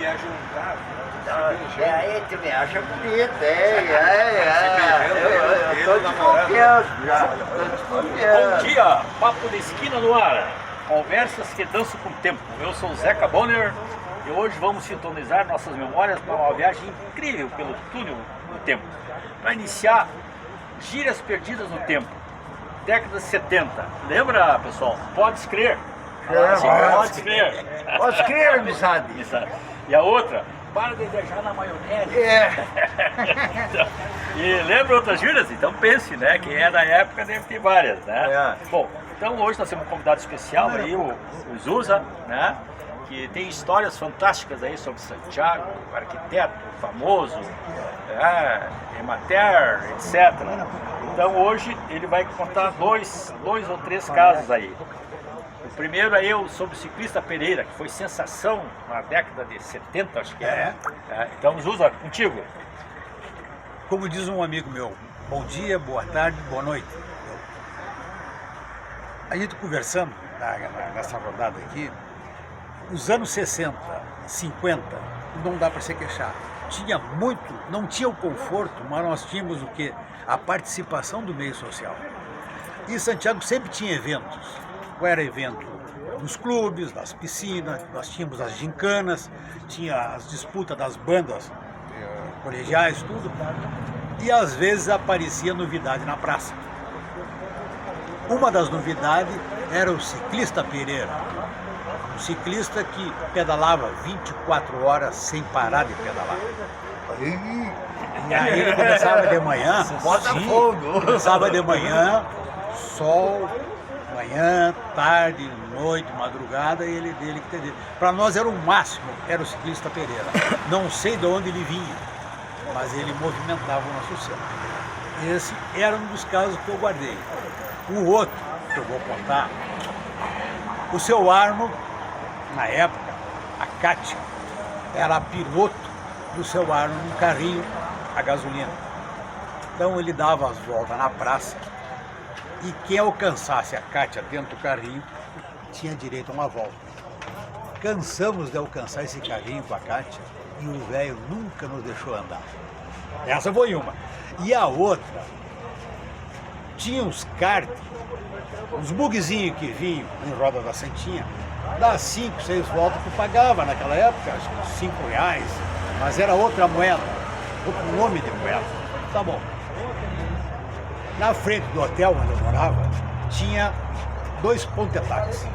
me acha um carro. Aí tu me acha bonito, eu tô desconfiando já. Bom dia, Papo da Esquina no ar. Conversas que dançam com o tempo. Eu sou o Zeca Bonner e hoje vamos sintonizar nossas memórias para uma viagem incrível pelo túnel do tempo. Para iniciar, gírias perdidas no tempo. Década de 70. Lembra, pessoal? Pode crer. Pode crer. Pode crer, amizade. E a outra, para de viajar na maionese. E lembra outras gírias? Então pense, né? Quem é da época deve ter várias, né? Bom, então hoje nós temos um convidado especial aí, o Zusa, né? Que tem histórias fantásticas aí sobre Santiago, arquiteto famoso, Emater, etc. Então hoje ele vai contar dois ou três casos aí. O primeiro aí é sobre o ciclista Pereira, que foi sensação na década de 70, acho que é. Então, Zusa, contigo. Como diz um amigo meu, bom dia, boa tarde, boa noite. A gente conversando nessa rodada aqui, os anos 60, 50, não dá para se queixar. Tinha muito, não tinha o conforto, mas nós tínhamos o quê? A participação do meio social. E Santiago sempre tinha eventos. Era evento dos clubes, das piscinas, nós tínhamos as gincanas, tinha as disputas das bandas colegiais, tudo. E às vezes aparecia novidade na praça. Uma das novidades era o ciclista Pereira. Um ciclista que pedalava 24 horas sem parar de pedalar. E aí ele começava de manhã, começava de manhã, sol, manhã, tarde, noite, madrugada, ele dele que entendeu. Para nós era o máximo, era o ciclista Pereira. Não sei de onde ele vinha, mas ele movimentava o nosso céu. Esse era um dos casos que eu guardei. O outro que eu vou contar, o seu Arno, na época, a Kátia, era piloto do seu Arno num carrinho a gasolina. Então ele dava as voltas na praça e quem alcançasse a Kátia dentro do carrinho tinha direito a uma volta. Cansamos de alcançar esse carrinho com a Kátia e o velho nunca nos deixou andar. Essa foi uma. E a outra, tinha uns kart, uns bugzinhos que vinham em roda da Santinha, das 5, 6 voltas que eu pagava naquela época, acho que R$5, mas era outra moeda, outro nome de moeda. Tá bom. Na frente do hotel onde eu morava, tinha 2 ponte-táxi.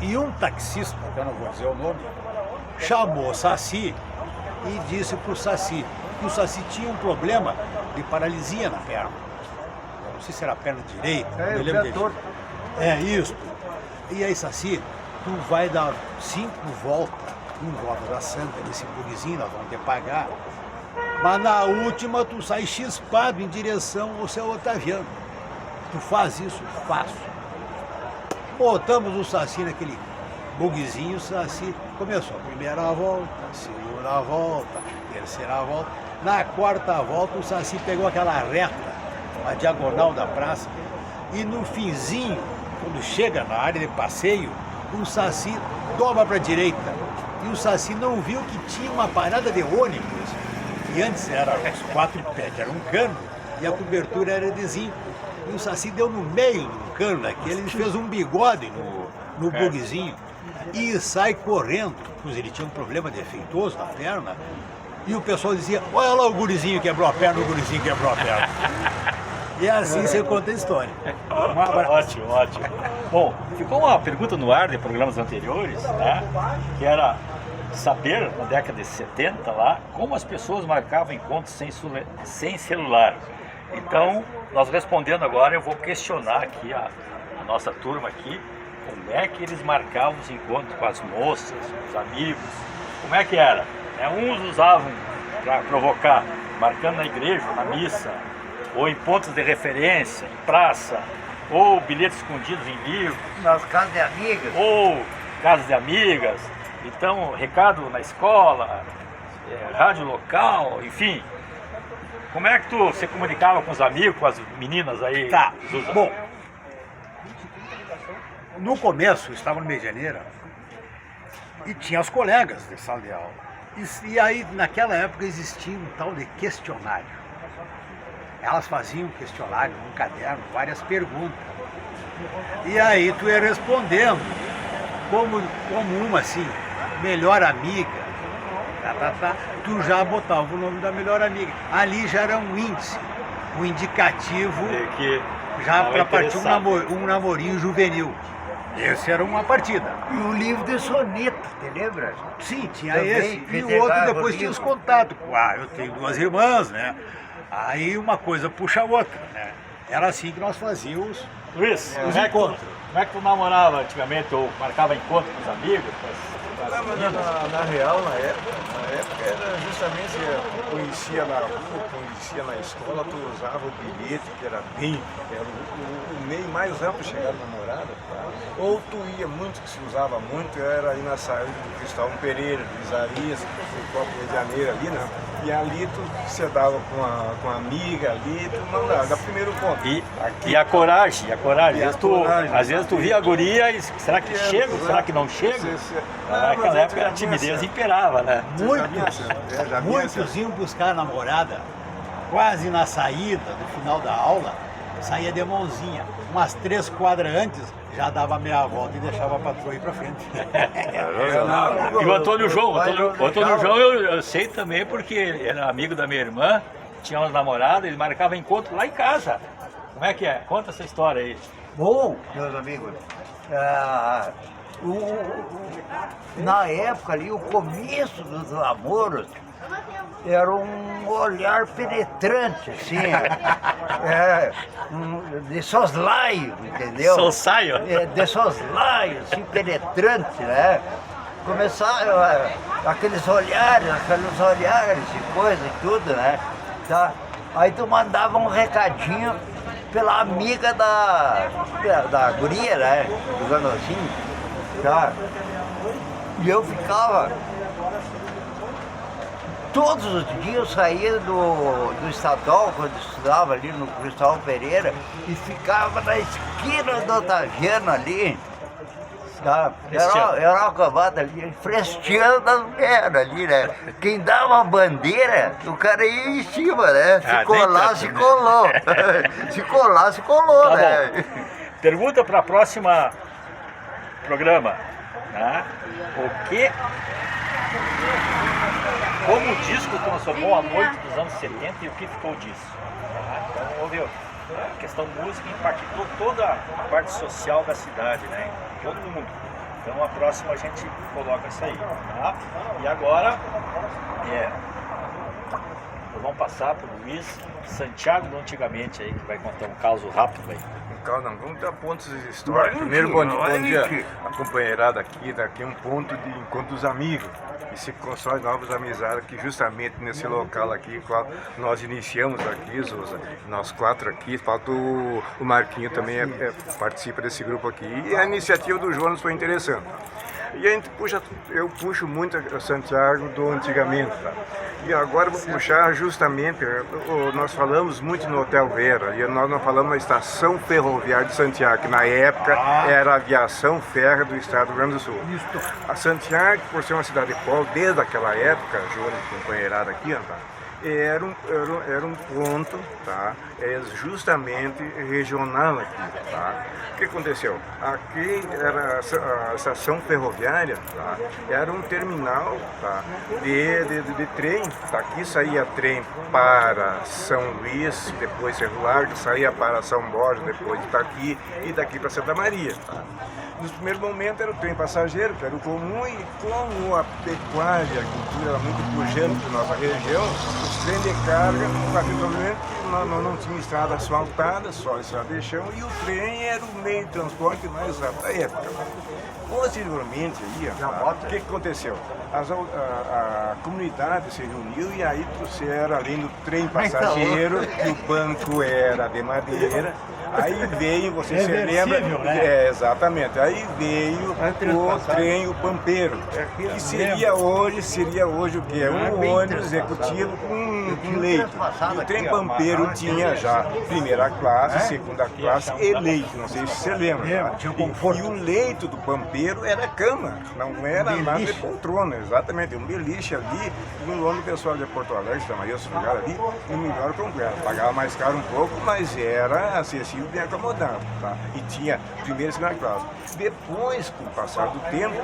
E um taxista, que eu não vou dizer o nome, chamou o Saci e disse para o Saci que o Saci tinha um problema de paralisia na perna. Eu não sei se era a perna direita, não me lembro direito. É isso. E aí, Saci, tu vai dar 5 voltas em volta da Santa, nesse bugzinho, nós vamos ter que pagar. Mas na última tu sai chispado em direção ao seu Otaviano. Tu faz isso? Faço. Botamos o Saci naquele bugzinho, o Saci começou a primeira volta, a segunda volta, a terceira volta. Na quarta volta o Saci pegou aquela reta, a diagonal da praça, e no finzinho, quando chega na área de passeio, o Saci dobra para a direita. E o Saci não viu que tinha uma parada de ônibus. E antes era os 4 pés, era um cano, e a cobertura era de zinco. E o Saci deu no meio do cano daquele, ele fez um bigode no bugzinho e sai correndo, pois ele tinha um problema defeituoso na perna. E o pessoal dizia, olha lá o gurizinho quebrou a perna, o gurizinho quebrou a perna. E assim você conta a história. Um abraço. Ótimo. Bom, ficou uma pergunta no ar de programas anteriores, né? Que era saber, na década de 70 lá, como as pessoas marcavam encontros sem celular. Então, nós respondendo agora, eu vou questionar aqui a nossa turma aqui, como é que eles marcavam os encontros com as moças, com os amigos, como é que era? Uns usavam para provocar, marcando na igreja, na missa, ou em pontos de referência, em praça, ou bilhetes escondidos em livros. Nas casas de amigas. Ou casas de amigas. Então, recado na escola, rádio local, enfim. Como é que tu se comunicava com os amigos, com as meninas aí? Tá, bom. No começo, eu estava no Medianeira, E tinha os colegas de sala de aula. E aí, naquela época, existia um tal de questionário. Elas faziam questionário num caderno, várias perguntas. E aí tu ia respondendo como uma assim, melhor amiga, tu já botava o nome da melhor amiga. Ali já era um índice, um indicativo Que já tava para partir interessado. um namorinho juvenil. Esse era uma partida. E o livro de soneto, te lembra? Sim, tinha Também, esse. que E o pegava outro depois o tinha os livro. contatos. Eu tenho 2 irmãs, né? Aí uma coisa puxa a outra, né? Era assim que nós fazíamos. Luiz, Os encontros. como é que tu namorava antigamente ou marcava encontro com os amigos? Com as Não, mas meninas? na real, na época era justamente, conhecia na rua, conhecia na escola, tu usava o bilhete, que era o meio mais amplo de chegar na namorada, tá? Ou tu ia muito, que se usava muito, era ali na saída do Cristóvão Pereira, do Isarias, do próprio Rio de Janeiro ali, né? E ali tu se dava com a amiga ali, tu mandava, da primeiro ponto. E a coragem, E a coragem. Às vezes tu via a guria e será que chego, será que não chego? Naquela época a timidez imperava, né? Muitos iam buscar a namorada quase na saída, no final da aula, saía de mãozinha. Umas 3 quadras antes, já dava meia volta e deixava a patroa ir pra frente. E o Antônio João, o Antônio João eu sei também porque ele era amigo da minha irmã, tinha umas namoradas, ele marcava encontro lá em casa. Como é que é? Conta essa história aí. Bom, meus amigos, na época ali, o começo dos namoros era um olhar penetrante, assim, de soslaio, entendeu? Soslaio? De soslaio, assim, penetrante, né? Começaram aqueles olhares e coisa e tudo, né? Tá? Aí tu mandava um recadinho pela amiga da guria, né? Digamos assim, tá? E eu ficava... Todos os dias eu saía do estadual, quando eu estudava ali no Cristóvão Pereira, e ficava na esquina do Otaviano ali, tá? Era uma cambada ali, fresteando as mulheres ali, né? Quem dava a bandeira, o cara ia em cima, né? Se colar, se colou. Se colar, se colou, Tá né? bom. Pergunta para a próxima programa, né? Como o disco transformou a noite dos anos 70 e o que ficou disso? Tá? Então, houve a questão música impactou toda a parte social da cidade, né? Todo mundo. Então a próxima a gente coloca isso aí, tá? E agora nós vamos passar para o Luiz Santiago do Antigamente aí, que vai contar um caso rápido aí. Não, vamos dar pontos históricos. Primeiro, bom dia a companheirada aqui, daqui um ponto de encontro dos amigos. E se constrói novas amizades aqui, justamente nesse local aqui, qual nós iniciamos aqui, Zusa, nós 4 aqui, falta o Marquinho também participa desse grupo aqui. E a iniciativa do Jonas foi interessante. E a gente eu puxo muito a Santiago do Antigamente, tá? E agora vou puxar justamente, nós falamos muito no Hotel Vera, e nós não falamos na Estação Ferroviária de Santiago, que na época era a aviação férrea do estado do Rio Grande do Sul. A Santiago, por ser uma cidade pobre, desde aquela época, Jonas, companheirada aqui, tá? Era um ponto, tá? Justamente regional aqui, tá? O que aconteceu? Aqui era a estação ferroviária, tá? Era um terminal, tá? de trem, tá? Aqui saía trem para São Luís, depois Cerro Largo, saía para São Borja, depois de Itaqui e daqui para Santa Maria, tá? Nos primeiros momentos era o trem passageiro, que era o comum, e como a pecuária, a agricultura era muito pujante na nossa região, os trens de carga, particularmente, não tinha estrada asfaltada, só estrada de chão, e o trem era o meio de transporte mais rápido da época. Posteriormente, aí, o que aconteceu? A comunidade se reuniu e aí trouxeram, além do trem passageiro, que o banco era de madeira, Aí veio, você se Reversível, lembra? né? É, exatamente. Aí veio o trem, o Pampeiro, que seria hoje o quê? Um ônibus executivo com leito. E o trem Pampeiro tinha já primeira classe, segunda classe e leito, não sei se você lembra. Tá? E o leito do Pampeiro era cama, não era nada de poltrona, exatamente. Um beliche ali, no ano o pessoal de Porto Alegre, também esse lugar ali, no melhor completo. Pagava mais caro um pouco, mas era acessível e bem acomodado. Tá? E tinha primeira e segunda classe. Depois, com o passar do tempo,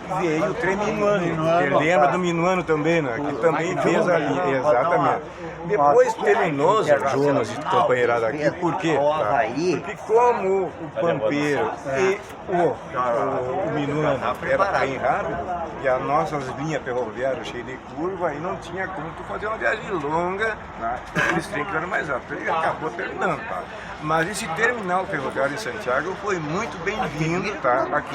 tá, veio o trem Minuano. Você lembra do Minuano também, né? Que também fez ali, exatamente. Depois terminou os Jonas e companheirada aqui, por quê? Tá? Porque como o Pampeiro e o Minuano era bem rápido, e as nossas linhas ferroviárias cheias de curva, aí não tinha como tu fazer uma viagem longa, tá? Eles trem que eram mais rápido, e acabou terminando, tá? Mas esse terminal ferroviário em Santiago foi muito bem-vindo, tá? Aqui.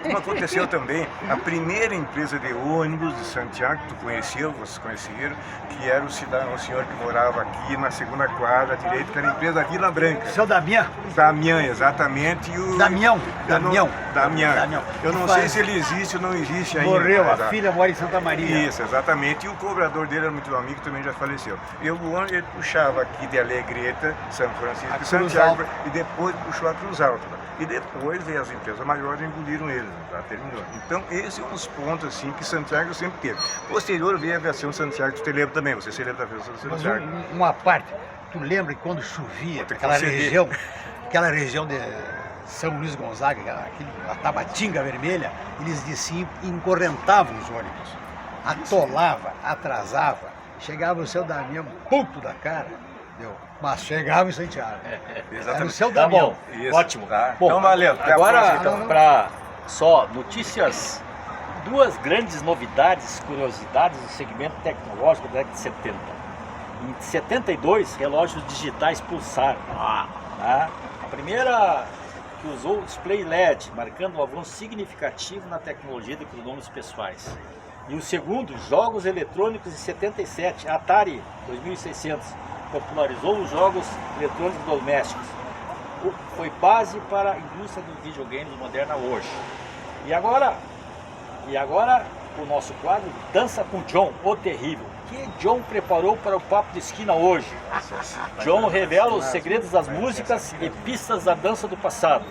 Como aconteceu também, a primeira empresa de ônibus de Santiago, que tu conheceu, vocês conheceram, que era o senhor que morava aqui na segunda quadra, à direita, que era a empresa Vila Branca. Seu Damião? Damião, exatamente. E o... Damião. Eu não sei se ele existe ou não existe ainda. Morreu, a tá? filha mora em Santa Maria. Isso, exatamente. E o cobrador dele era muito amigo, também já faleceu. E o ônibus ele puxava aqui de Alegreta, São Francisco e Santiago, e depois puxou a Cruz Alta. E depois as empresas maiores engoliram ele, tá? Terminou. Então, esses são os pontos assim, que Santiago sempre teve. Posterior veio a aviação Santiago, tu te lembra também, você se lembra da aviação Santiago? Mas uma parte, tu lembra que quando chovia, aquela região de São Luís Gonzaga, a Tabatinga Vermelha, eles desciam e encorrentavam os ônibus. Atolava, atrasava, chegava o seu Damião, puto da cara, entendeu? Mas chegava em Santiago. Era o seu Tá Damião. bom, Isso. ótimo. Tá. Bom, Então, valeu. Até a agora, próxima, então. para só notícias, duas grandes novidades, curiosidades do segmento tecnológico da década de 70. Em 72, relógios digitais Pulsar. Tá? A primeira que usou o display LED, marcando um avanço significativo na tecnologia de cronômetros pessoais. E o segundo, jogos eletrônicos em 77, Atari 2600, popularizou os jogos eletrônicos domésticos. Foi base para a indústria dos videogames moderna hoje. E agora o nosso quadro Dança com John, o Terrível. O que John preparou para o Papo de Esquina hoje? John revela os segredos das músicas e pistas da dança do passado.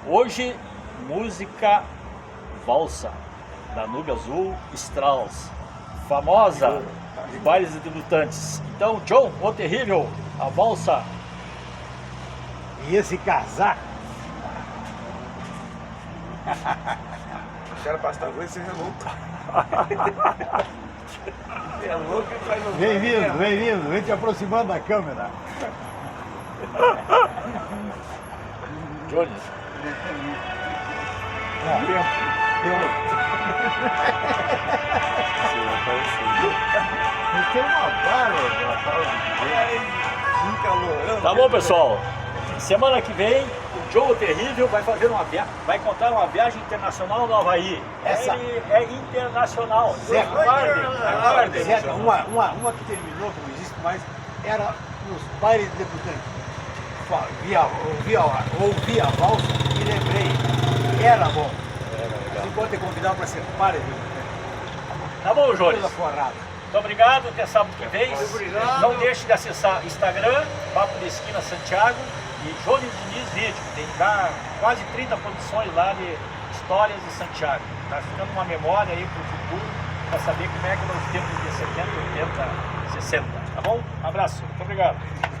Hoje, música valsa, Danúbio Azul, Strauss, famosa, bailes de debutantes. Então, John, o Terrível, a valsa. E esse casaco, O cara passa arroz e seja louco. É louco e faz louco. bem-vindo, vem te aproximando da câmera. Jones. Tem uma barra, Tá bom, pessoal. Semana que vem, o John o Terrível vai fazer vai contar uma viagem internacional no Havaí. Ele é internacional. Aguardem. Certo, uma que terminou, que não existe mais, era nos bailes de debutantes. Ouvi a valsa e lembrei, era bom. Enquanto te convidar para ser par de debutante. Tá bom, Jones. Toda forrada. Muito obrigado, até sábado que vem. Não deixe de acessar Instagram, Papo de Esquina Santiago e Jones Diniz Vídeo. Tem quase 30 produções lá de histórias de Santiago. Tá ficando uma memória aí para o futuro, para saber como é que nos tempos de 70, 80, 60. Tá bom? Um abraço. Muito obrigado.